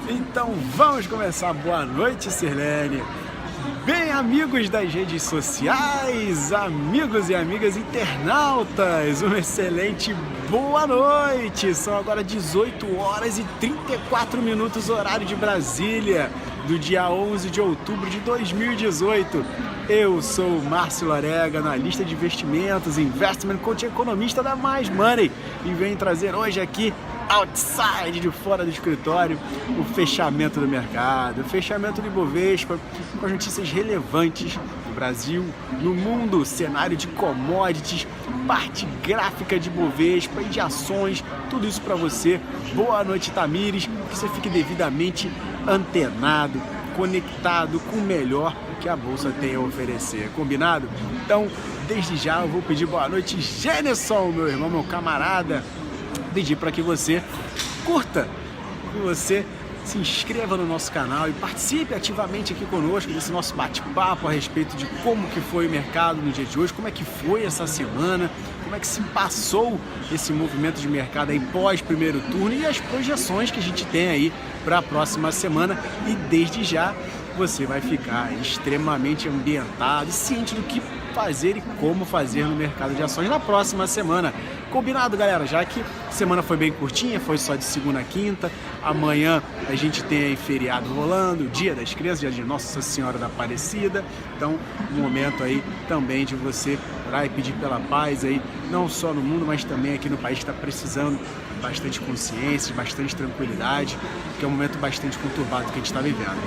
Então vamos começar. Boa noite, Sirlene. Bem, amigos das redes sociais, amigos e amigas internautas, uma excelente boa noite. São agora 18 horas e 34 minutos, horário de Brasília, do dia 11 de outubro de 2018. Eu sou o Márcio Larega, analista de investimentos, investment coach e economista da Mais Money, e venho trazer hoje aqui, outside, de fora do escritório, o fechamento do mercado, o fechamento do Ibovespa, com as notícias relevantes do Brasil, no mundo, cenário de commodities, parte gráfica de Ibovespa e de ações, tudo isso para você. Boa noite, Tamires, que você fique devidamente antenado, conectado com o melhor que a Bolsa tem a oferecer, combinado? Então, desde já eu vou pedir boa noite, Gêneson, meu irmão, meu camarada, pedir para que você curta, que você se inscreva no nosso canal e participe ativamente aqui conosco desse nosso bate-papo a respeito de como que foi o mercado no dia de hoje, como é que foi essa semana, como é que se passou esse movimento de mercado aí pós primeiro turno e as projeções que a gente tem aí para a próxima semana. E desde já você vai ficar extremamente ambientado e ciente do que fazer e como fazer no mercado de ações na próxima semana. Combinado, galera? Já que a semana foi bem curtinha, foi só de segunda a quinta. Amanhã a gente tem aí feriado rolando, Dia das Crianças, dia de Nossa Senhora da Aparecida. Então, um momento aí também de você orar e pedir pela paz aí, não só no mundo, mas também aqui no país que está precisando de bastante consciência, de bastante tranquilidade, que é um momento bastante conturbado que a gente está vivendo.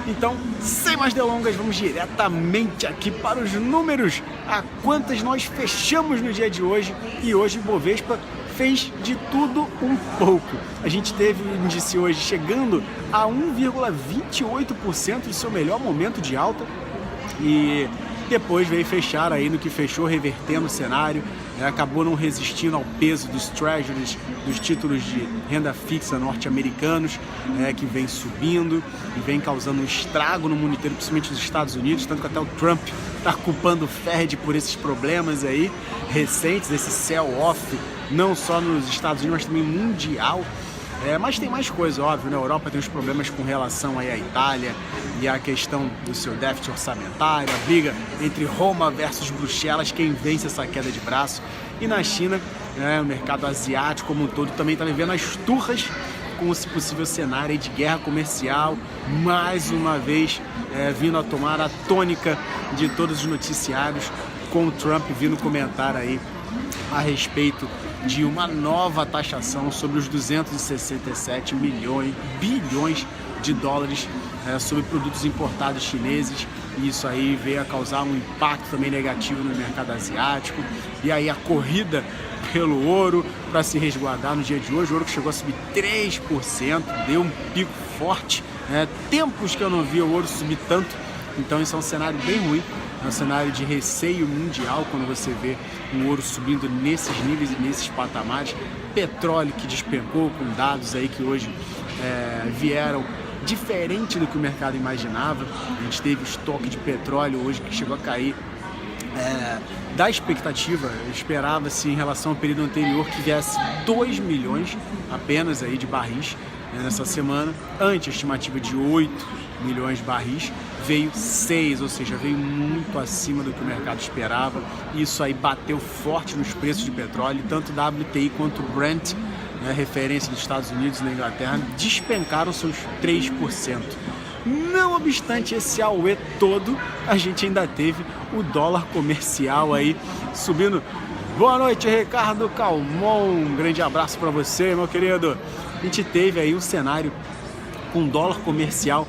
Então, sem mais delongas, vamos diretamente aqui para os números, a quantas nós fechamos no dia de hoje. E hoje o Bovespa fez de tudo um pouco. A gente teve o índice hoje chegando a 1,28% do seu melhor momento de alta e depois veio fechar aí no que fechou, revertendo o cenário, acabou não resistindo ao peso dos treasuries, dos títulos de renda fixa norte-americanos, que vem subindo e vem causando um estrago no mundo inteiro, principalmente nos Estados Unidos, tanto que até o Trump está culpando o Fed por esses problemas aí recentes, esse sell-off, não só nos Estados Unidos, mas também mundial. Mas tem mais coisa, óbvio, na Europa tem os problemas com relação aí à Itália e a questão do seu déficit orçamentário, a briga entre Roma versus Bruxelas, quem vence essa queda de braço. E na China, o mercado asiático como um todo também está vivendo as turras com esse possível cenário aí de guerra comercial, mais uma vez vindo a tomar a tônica de todos os noticiários, com o Trump vindo comentar aí a respeito de uma nova taxação sobre os 267 bilhões de dólares sobre produtos importados chineses. E isso aí veio a causar um impacto também negativo no mercado asiático. E aí a corrida pelo ouro para se resguardar no dia de hoje, o ouro que chegou a subir 3%, deu um pico forte, tempos que eu não via o ouro subir tanto. Então isso é um cenário bem ruim. É um cenário de receio mundial quando você vê o ouro subindo nesses níveis e nesses patamares. Petróleo que despencou com dados aí que hoje vieram diferente do que o mercado imaginava. A gente teve estoque de petróleo hoje que chegou a cair da expectativa. Esperava-se em relação ao período anterior que viesse 2 milhões apenas aí de barris nessa semana. Antes a estimativa de 8 milhões de barris, veio 6, ou seja, veio muito acima do que o mercado esperava. Isso aí bateu forte nos preços de petróleo, tanto WTI quanto Brent, referência dos Estados Unidos e da Inglaterra, despencaram seus 3%. Não obstante esse auê todo, a gente ainda teve o dólar comercial aí subindo. Boa noite, Ricardo Calmon, um grande abraço para você, meu querido. A gente teve aí um cenário com dólar comercial,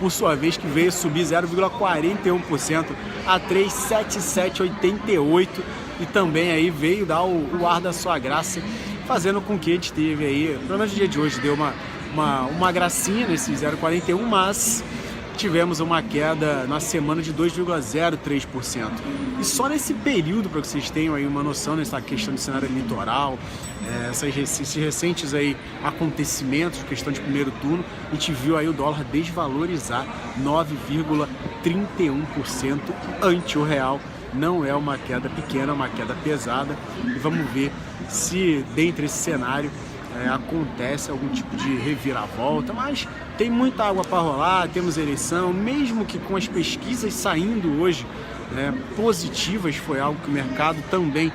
por sua vez, que veio subir 0,41% a 3,7788, e também aí veio dar o ar da sua graça, fazendo com que a gente teve aí, pelo menos no dia de hoje, deu uma gracinha nesse 0,41, mas tivemos uma queda na semana de 2,03%. E só nesse período, para que vocês tenham aí uma noção nessa questão do cenário eleitoral, esses recentes aí acontecimentos, questão de primeiro turno, a gente viu aí o dólar desvalorizar 9,31% ante o real. Não é uma queda pequena, é uma queda pesada. E vamos ver se, dentre esse cenário, acontece algum tipo de reviravolta, mas tem muita água para rolar, temos eleição, mesmo que com as pesquisas saindo hoje positivas, foi algo que o mercado também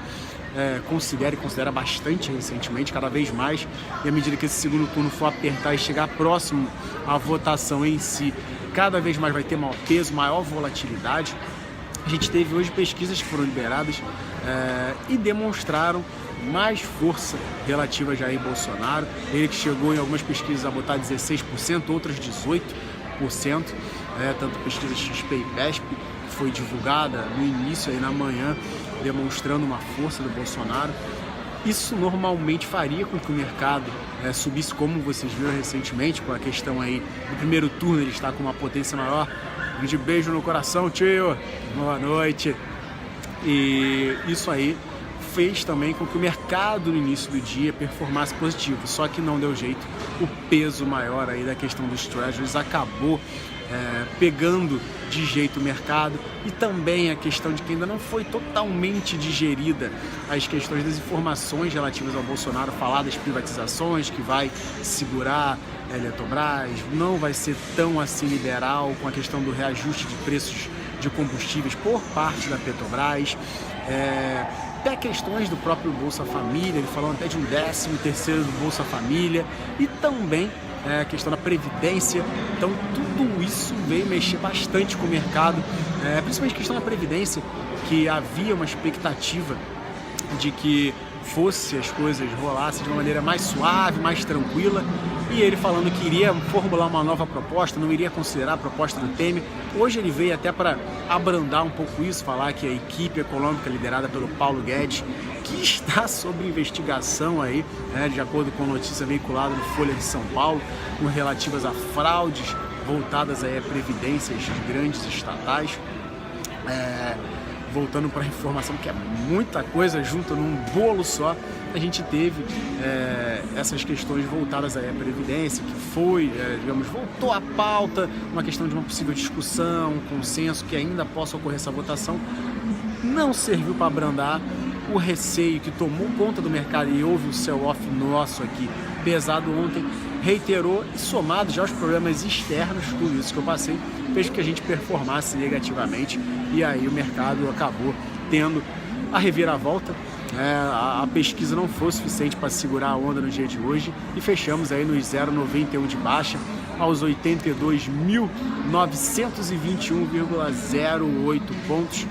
considera bastante recentemente, cada vez mais, e à medida que esse segundo turno for apertar e chegar próximo à votação em si, cada vez mais vai ter maior peso, maior volatilidade. A gente teve hoje pesquisas que foram liberadas e demonstraram mais força relativa a Jair Bolsonaro, ele que chegou em algumas pesquisas a botar 16%, outras 18%, tanto pesquisa XP e PESP, que foi divulgada no início, aí na manhã, demonstrando uma força do Bolsonaro. Isso normalmente faria com que o mercado subisse, como vocês viram recentemente, com a questão aí do primeiro turno, ele está com uma potência maior. Um grande beijo no coração, tio! Boa noite! E isso aí fez também com que o mercado no início do dia performasse positivo, só que não deu jeito. O peso maior aí da questão dos treasuries acabou pegando de jeito o mercado, e também a questão de que ainda não foi totalmente digerida as questões das informações relativas ao Bolsonaro, falar das privatizações, que vai segurar a Eletrobras, não vai ser tão assim liberal com a questão do reajuste de preços de combustíveis por parte da Petrobras, até questões do próprio Bolsa Família, ele falou até de um 13º do Bolsa Família, e também a questão da Previdência. Então tudo isso veio mexer bastante com o mercado, principalmente a questão da Previdência, que havia uma expectativa de que as coisas rolassem de uma maneira mais suave, mais tranquila, e ele falando que iria formular uma nova proposta, não iria considerar a proposta do Temer. Hoje ele veio até para abrandar um pouco isso, falar que a equipe econômica liderada pelo Paulo Guedes, que está sob investigação aí, de acordo com notícia veiculada no Folha de São Paulo, com relativas a fraudes voltadas aí a previdências de grandes estatais. Voltando para a informação, que é muita coisa junto num bolo só, a gente teve essas questões voltadas à Previdência, que foi, voltou à pauta, uma questão de uma possível discussão, um consenso, que ainda possa ocorrer essa votação. Não serviu para abrandar o receio que tomou conta do mercado, e houve o sell-off nosso aqui pesado ontem, reiterou, e somado já aos problemas externos, tudo isso que eu passei, fez que a gente performasse negativamente, e aí o mercado acabou tendo a reviravolta. A pesquisa não foi suficiente para segurar a onda no dia de hoje, e fechamos aí nos 0,91 de baixa, aos 82.921,08 pontos.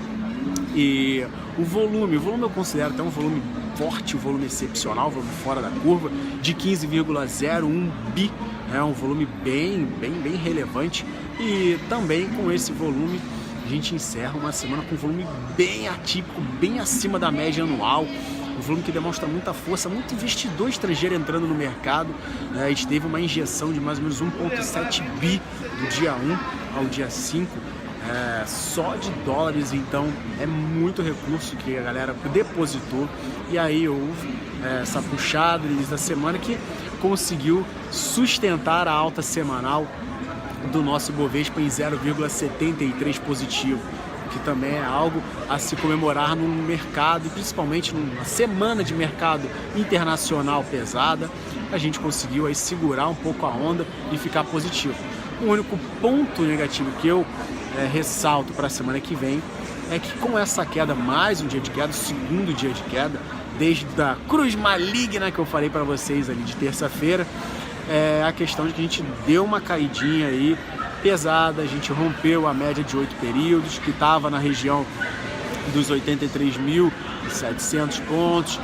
E o volume eu considero até um volume forte, um volume excepcional, um volume fora da curva, de 15,01 bi, um volume bem relevante. E também com esse volume a gente encerra uma semana com um volume bem atípico, bem acima da média anual, um volume que demonstra muita força, muito investidor estrangeiro entrando no mercado. A gente teve uma injeção de mais ou menos 1,7 bi do dia 1 ao dia 5, só de dólares. Então é muito recurso que a galera depositou, e aí houve essa puxada no início da semana que conseguiu sustentar a alta semanal do nosso Ibovespa em 0,73 positivo, que também é algo a se comemorar no mercado, e principalmente numa semana de mercado internacional pesada. A gente conseguiu aí segurar um pouco a onda e ficar positivo. O único ponto negativo que eu ressalto para a semana que vem é que, com essa queda, mais um dia de queda, o segundo dia de queda, desde a cruz maligna que eu falei para vocês ali de terça-feira, a questão de que a gente deu uma caidinha aí pesada, a gente rompeu a média de 8 períodos, que estava na região dos 83.700 pontos.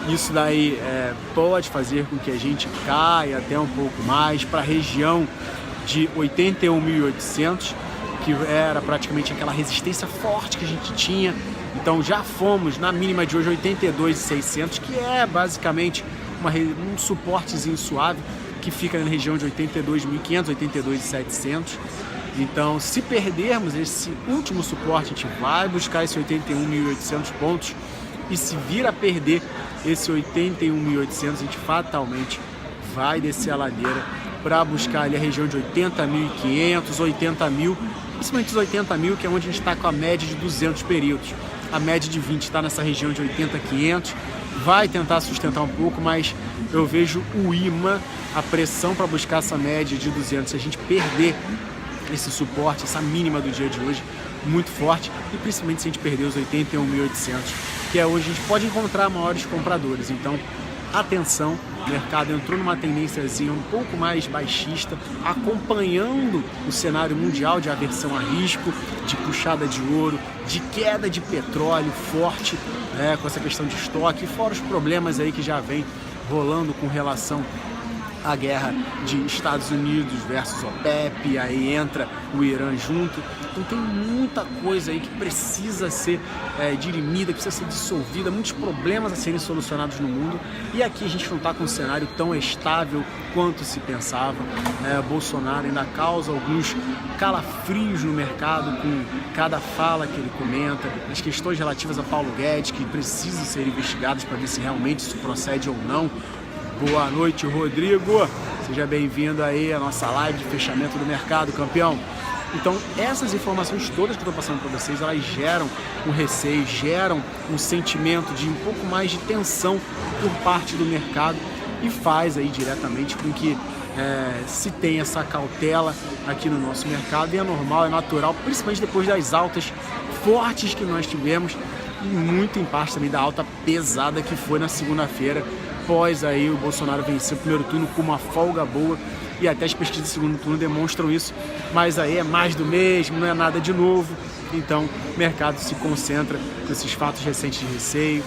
Isso daí pode fazer com que a gente caia até um pouco mais para a região de 81.800, que era praticamente aquela resistência forte que a gente tinha. Então já fomos na mínima de hoje 82.600, que é basicamente um suportezinho suave, que fica na região de 82.500, 82.700. Então, se perdermos esse último suporte, a gente vai buscar esse 81.800 pontos, e se vir a perder esse 81.800, a gente fatalmente vai descer a ladeira para buscar ali a região de 80.500, 80.000, principalmente os 80.000, que é onde a gente está com a média de 200 períodos. A média de 20 está nessa região de 80.500, vai tentar sustentar um pouco, mas eu vejo o imã, a pressão para buscar essa média de 200, se a gente perder esse suporte, essa mínima do dia de hoje, muito forte, e principalmente se a gente perder os 81.800, que é onde a gente pode encontrar maiores compradores. Então, atenção, o mercado entrou numa tendênciazinha um pouco mais baixista, acompanhando o cenário mundial de aversão a risco, de puxada de ouro, de queda de petróleo forte, com essa questão de estoque, fora os problemas aí que já vem rolando com relação à guerra de Estados Unidos versus OPEP, aí entra o Irã junto. Então tem muita coisa aí que precisa ser dirimida, precisa ser dissolvida, muitos problemas a serem solucionados no mundo, e aqui a gente não está com um cenário tão estável quanto se pensava. Bolsonaro ainda causa alguns calafrios no mercado com cada fala que ele comenta, as questões relativas a Paulo Guedes, que precisam ser investigadas para ver se realmente isso procede ou não. Boa noite, Rodrigo, seja bem-vindo aí à nossa live de fechamento do mercado, campeão. Então, essas informações todas que eu estou passando para vocês, elas geram um receio, geram um sentimento de um pouco mais de tensão por parte do mercado e faz aí diretamente com que se tenha essa cautela aqui no nosso mercado, e é normal, é natural, principalmente depois das altas fortes que nós tivemos, e muito em parte também da alta pesada que foi na segunda-feira, após aí o Bolsonaro vencer o primeiro turno com uma folga boa, e até as pesquisas do segundo turno demonstram isso, mas aí é mais do mesmo, não é nada de novo. Então o mercado se concentra com esses fatos recentes de receio,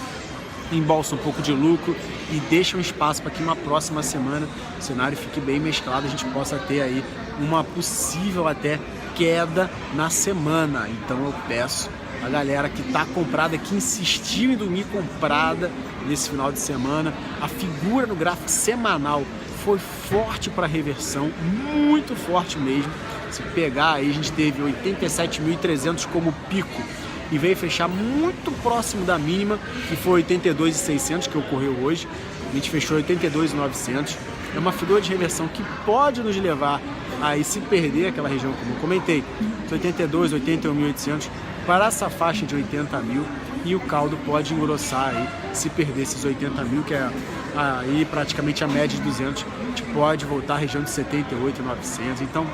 embolsa um pouco de lucro e deixa um espaço para que uma próxima semana o cenário fique bem mesclado, a gente possa ter aí uma possível até queda na semana. Então eu peço a galera que está comprada, que insistiu em dormir comprada nesse final de semana, a figura no gráfico semanal foi forte para reversão, muito forte mesmo. Se pegar aí, a gente teve 87.300 como pico e veio fechar muito próximo da mínima, que foi 82.600, que ocorreu hoje. A gente fechou 82.900. É uma figura de reversão que pode nos levar a se perder aquela região, como eu comentei, 82, 81.800 para essa faixa de 80 mil, e o caldo pode engrossar aí, se perder esses 80 mil, que é aí praticamente a média de 200, a gente pode voltar à região de 78.900. Então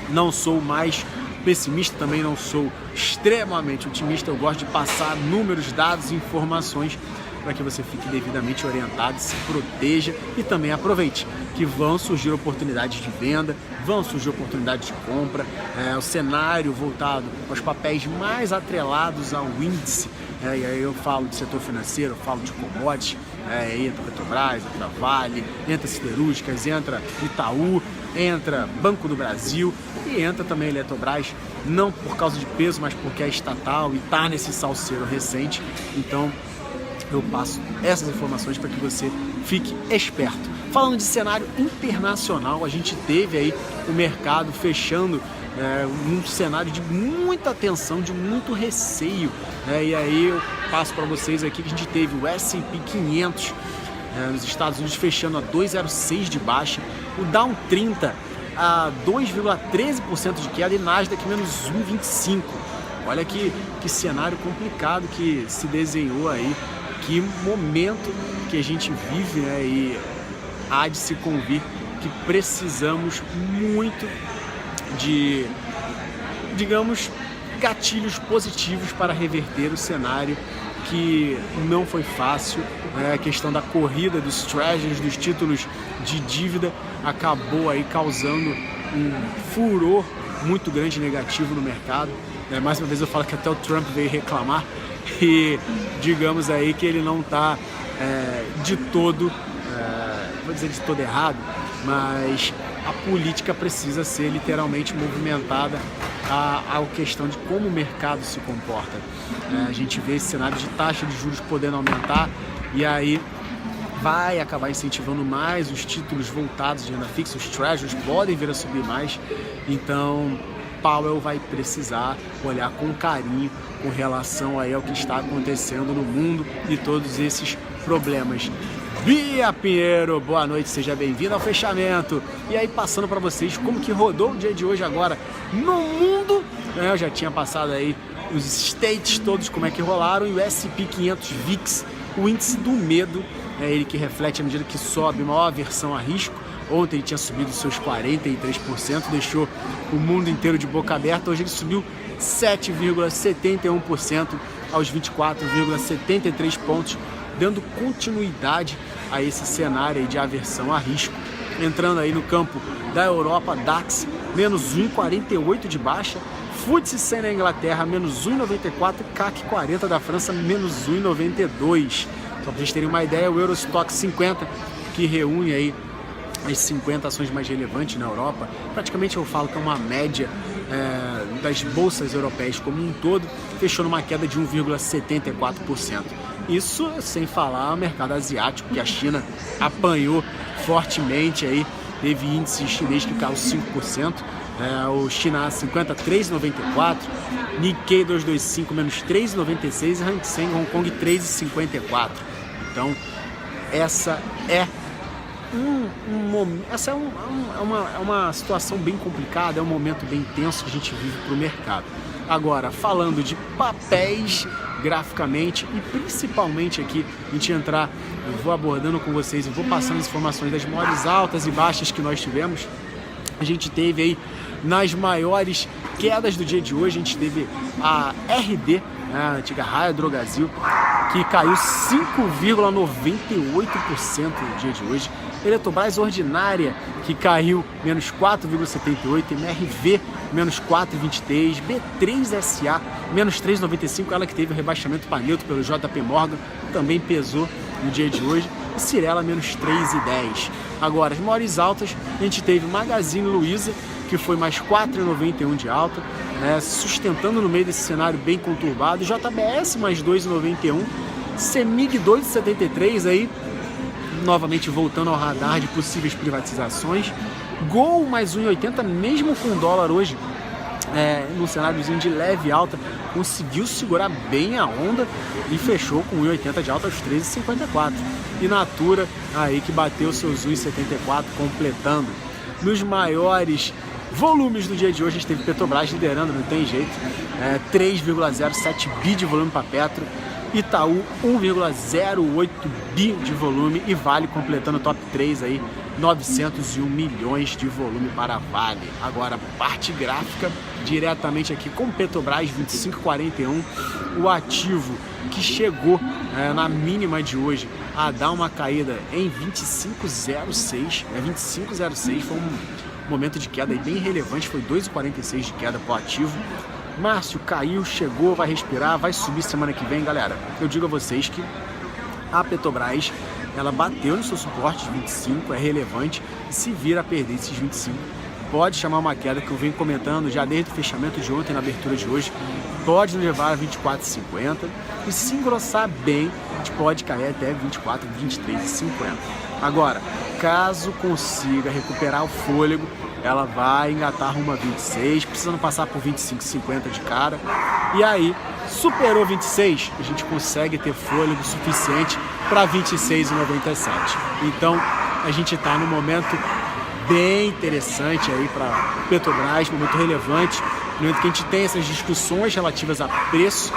não sou mais pessimista, também não sou extremamente otimista, eu gosto de passar números, dados, informações para que você fique devidamente orientado, se proteja e também aproveite que vão surgir oportunidades de venda, vão surgir oportunidades de compra, o cenário voltado aos papéis mais atrelados ao índice, e aí eu falo de setor financeiro, eu falo de commodities, entra Petrobras, entra Vale, entra Siderúrgicas, entra Itaú, entra Banco do Brasil e entra também Eletrobras, não por causa de peso, mas porque é estatal e está nesse salseiro recente. Então eu passo essas informações para que você fique esperto. Falando de cenário internacional, a gente teve aí o mercado fechando um cenário de muita tensão, de muito receio, e aí eu passo para vocês aqui que a gente teve o S&P 500 nos Estados Unidos fechando a 2,06 de baixa, o Dow 30 a 2,13% de queda e Nasdaq menos 1,25%. Olha que cenário complicado que se desenhou aí, que momento que a gente vive, e há de se convir que precisamos muito de, digamos, gatilhos positivos para reverter o cenário, que não foi fácil. A questão da corrida dos treasuries, dos títulos de dívida, acabou aí causando um furor muito grande negativo no mercado. Mais uma vez eu falo que até o Trump veio reclamar, e digamos aí que ele não está de todo, vou dizer de todo errado, mas a política precisa ser literalmente movimentada à questão de como o mercado se comporta. A gente vê esse cenário de taxa de juros podendo aumentar, e aí vai acabar incentivando mais os títulos voltados de renda fixa, os treasuries podem vir a subir mais. Então Powell vai precisar olhar com carinho com relação aí ao que está acontecendo no mundo e todos esses problemas. Bia Pinheiro, boa noite, seja bem-vindo ao fechamento. E aí, passando para vocês como que rodou o dia de hoje agora no mundo. Eu já tinha passado aí os states todos, como é que rolaram, e o S&P 500 VIX, O índice do medo, ele que reflete à medida que sobe, maior aversão a risco. Ontem ele tinha subido seus 43%, deixou o mundo inteiro de boca aberta. Hoje ele subiu 7,71% aos 24,73 pontos, dando continuidade a esse cenário aí de aversão a risco. Entrando aí no campo da Europa, DAX, menos 1,48 de baixa, FTSE 100 na Inglaterra, menos 1,94, CAC 40 da França, menos 1,92. Só para vocês terem uma ideia, o Eurostock 50, que reúne aí as 50 ações mais relevantes na Europa, praticamente eu falo que é uma média das bolsas europeias como um todo, fechou numa queda de 1,74%. Isso sem falar o mercado asiático, que a China apanhou fortemente aí, teve índice chinês que caiu 5%, o China 50 3,94%, Nikkei 225 menos 3,96% e Hang Seng Hong Kong 3,54%. Então essa é uma situação bem complicada, é um momento bem tenso que a gente vive para o mercado. Agora, falando de papéis graficamente e principalmente aqui, a gente entrar, eu vou abordando com vocês, eu vou passando as informações das maiores altas e baixas que nós tivemos. A gente teve aí, nas maiores quedas do dia de hoje, a gente teve a RD, a antiga Raia Drogasil, que caiu 5,98% no dia de hoje. Eletrobras Ordinária, que caiu menos 4,78%, MRV menos 4,23%, B3SA menos 3,95%, ela que teve o rebaixamento para neutro pelo JP Morgan, também pesou no dia de hoje, e Cirela menos 3,10%. Agora, as maiores altas, a gente teve Magazine Luiza, que foi mais 4,91% de alta, sustentando no meio desse cenário bem conturbado, JBS mais 2,91%, CEMIG 2,73% aí, novamente voltando ao radar de possíveis privatizações. Gol mais 1,80, mesmo com o dólar hoje num cenáriozinho de leve alta, conseguiu segurar bem a onda e fechou com 1,80 de alta aos 13,54. E Natura aí que bateu seus 1,74, completando. Nos maiores volumes do dia de hoje, a gente teve Petrobras liderando, não tem jeito, 3,07 bi de volume para Petro, Itaú 1,08 bi de volume e Vale completando o top 3 aí, 901 milhões de volume para Vale. Agora, parte gráfica, diretamente aqui com Petrobras 25,41, o ativo que chegou na mínima de hoje a dar uma caída em 25,06, 25,06, foi um momento de queda aí bem relevante, foi 2,46 de queda para o ativo. Márcio caiu, chegou, vai respirar, vai subir semana que vem, galera. Eu digo a vocês que a Petrobras, ela bateu no seu suporte de 25, é relevante, e se vir a perder esses 25, pode chamar uma queda que eu venho comentando já desde o fechamento de ontem, na abertura de hoje, pode nos levar a 24,50, e se engrossar bem, a gente pode cair até 24, 23,50. Agora, caso consiga recuperar o fôlego, ela vai engatar rumo a 26, precisando passar por 25,50 de cara. E aí, superou 26, a gente consegue ter fôlego suficiente para 26,97. Então, a gente está num momento bem interessante aí para Petrobras, momento relevante, no momento que a gente tem essas discussões relativas a preço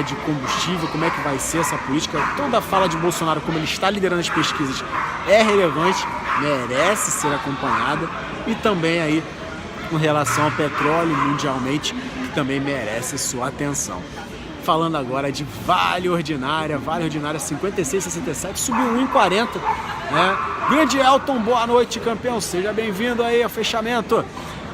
de combustível, como é que vai ser essa política. Toda a fala de Bolsonaro, como ele está liderando as pesquisas, é relevante, merece ser acompanhada, e também aí com relação ao petróleo mundialmente, que também merece sua atenção. Falando agora de Vale Ordinária 56,67, subiu 1,40, Grande Elton, boa noite, campeão, seja bem-vindo aí ao fechamento.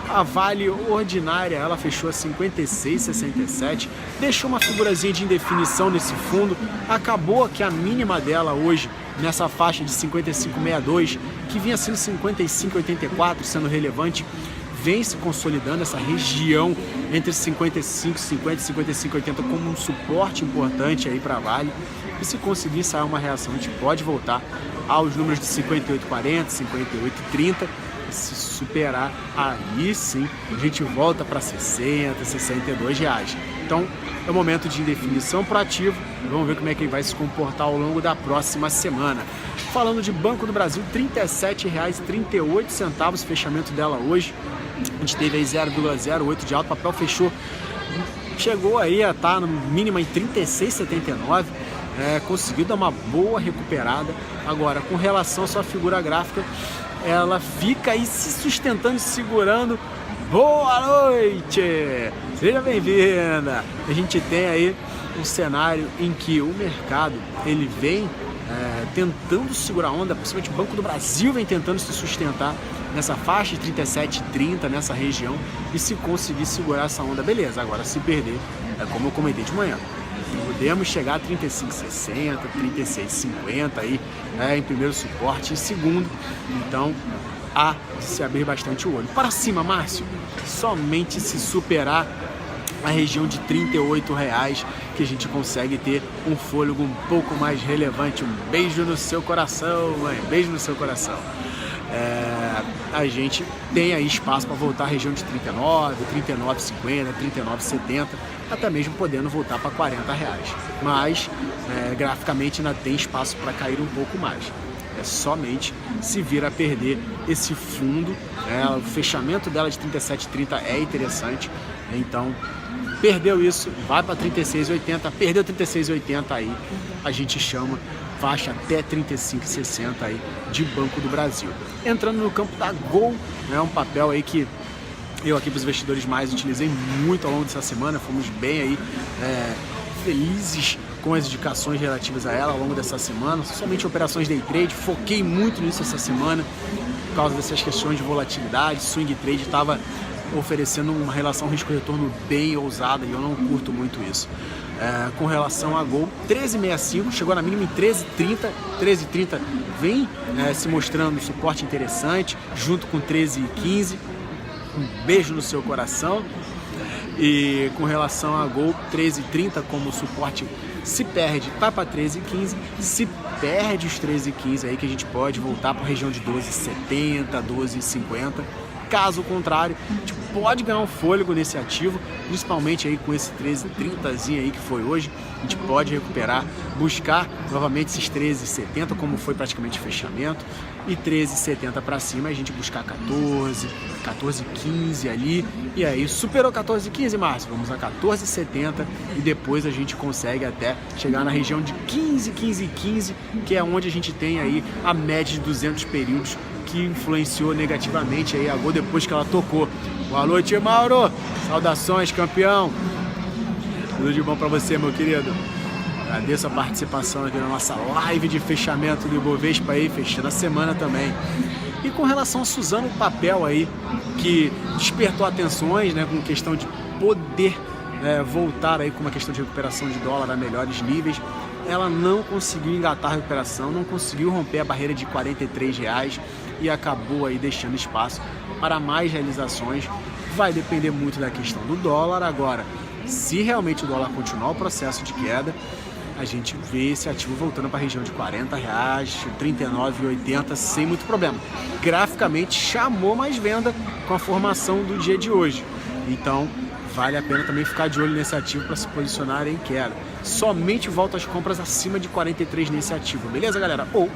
A Vale Ordinária, ela fechou a 56,67, deixou uma figurazinha de indefinição nesse fundo, acabou que a mínima dela hoje, nessa faixa de 55,62, que vinha sendo 55,84, sendo relevante, vem se consolidando essa região entre 55,50 e 55,80 como um suporte importante aí para a Vale, e se conseguir sair uma reação, a gente pode voltar aos números de 58,40, 58,30, se superar, aí sim a gente volta para 60, 62 reais. Então é um momento de indefinição para o ativo, vamos ver como é que ele vai se comportar ao longo da próxima semana. Falando de Banco do Brasil, R$ 37,38, fechamento dela hoje, a gente teve aí 0,08 de alta, o papel chegou aí a estar no mínimo em 36,79, conseguiu dar uma boa recuperada. Agora, com relação à sua figura gráfica, ela fica aí se sustentando, se segurando. Boa noite! Seja bem-vinda! A gente tem aí um cenário em que o mercado ele vem tentando segurar a onda, principalmente o Banco do Brasil vem tentando se sustentar nessa faixa de 37,30 nessa região, e se conseguir segurar essa onda, beleza. Agora, se perder, como eu comentei de manhã, podemos chegar a 35,60, 36,50 aí, em primeiro suporte, em segundo. Então, há de se abrir bastante o olho. Para cima, Márcio, somente se superar a região de R$38 que a gente consegue ter um fôlego um pouco mais relevante. Um beijo no seu coração, mãe, beijo no seu coração. A gente tem aí espaço para voltar à região de 39, 39,50, 39,70, até mesmo podendo voltar para R$40. Mas graficamente ainda tem espaço para cair um pouco mais. Somente se vir a perder esse fundo, o fechamento dela de 37,30 é interessante. Então, perdeu isso, vai para 36,80, perdeu 36,80 aí, a gente chama faixa até 35,60 aí de Banco do Brasil. Entrando no campo da Gol, um papel aí que eu aqui para os investidores mais utilizei muito ao longo dessa semana, fomos bem aí felizes com as indicações relativas a ela ao longo dessa semana, somente operações day trade, foquei muito nisso essa semana, por causa dessas questões de volatilidade. Swing trade estava oferecendo uma relação risco-retorno bem ousada e eu não curto muito isso. Com relação a Gol, 13,65, chegou na mínima em 13,30, 13,30 vem se mostrando um suporte interessante, junto com 13,15, um beijo no seu coração. E com relação a Gol, 13,30 como suporte, se perde, vai para 13,15, se perde os 13,15 aí que a gente pode voltar para a região de 12,70, 12,50. Caso contrário, a gente pode ganhar um fôlego nesse ativo, principalmente aí com esse 13,30zinho aí que foi hoje. A gente pode recuperar, buscar novamente esses 13,70, como foi praticamente fechamento, e 13,70 para cima a gente buscar 14, 14,15 ali, e aí superou 14,15, Márcio, vamos a 14,70 e depois a gente consegue até chegar na região de 15, 15,15, que é onde a gente tem aí a média de 200 períodos, que influenciou negativamente aí a Gol depois que ela tocou. Boa noite, Mauro. Saudações, campeão. Tudo de bom para você, meu querido. Agradeço a participação aqui na nossa live de fechamento do Ibovespa aí, fechando a semana também. E com relação a Suzano, o papel aí que despertou atenções, com questão de poder voltar aí com uma questão de recuperação de dólar a melhores níveis. Ela não conseguiu engatar a recuperação, não conseguiu romper a barreira de R$43 e acabou aí deixando espaço para mais realizações. Vai depender muito da questão do dólar. Agora, se realmente o dólar continuar o processo de queda, a gente vê esse ativo voltando para a região de R$40, R$39,80 sem muito problema. Graficamente chamou mais venda com a formação do dia de hoje. Então, vale a pena também ficar de olho nesse ativo para se posicionar em queda. Somente volta às compras acima de 43 nesse ativo, beleza, galera? Ou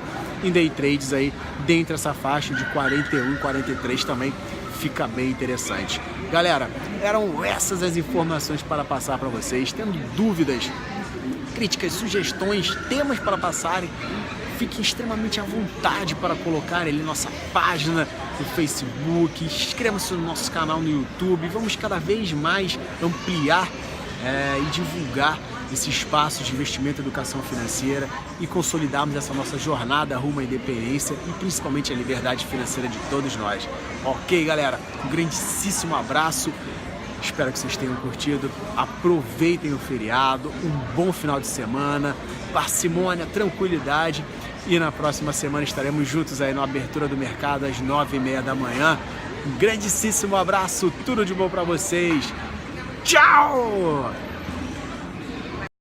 em day trades aí, dentro dessa faixa de 41 e 43 também fica bem interessante. Galera, eram essas as informações para passar para vocês. Tendo dúvidas, críticas, sugestões, temas para passarem, fiquem extremamente à vontade para colocar ali nossa página no Facebook, inscreva-se no nosso canal no YouTube. Vamos cada vez mais ampliar e divulgar esse espaço de investimento e educação financeira e consolidarmos essa nossa jornada rumo à independência e principalmente a liberdade financeira de todos nós. Ok, galera? Um grandíssimo abraço. Espero que vocês tenham curtido. Aproveitem o feriado, um bom final de semana, parcimônia, tranquilidade. E na próxima semana estaremos juntos aí na abertura do mercado às 9h30 da manhã. Um grandíssimo abraço, tudo de bom para vocês. Tchau!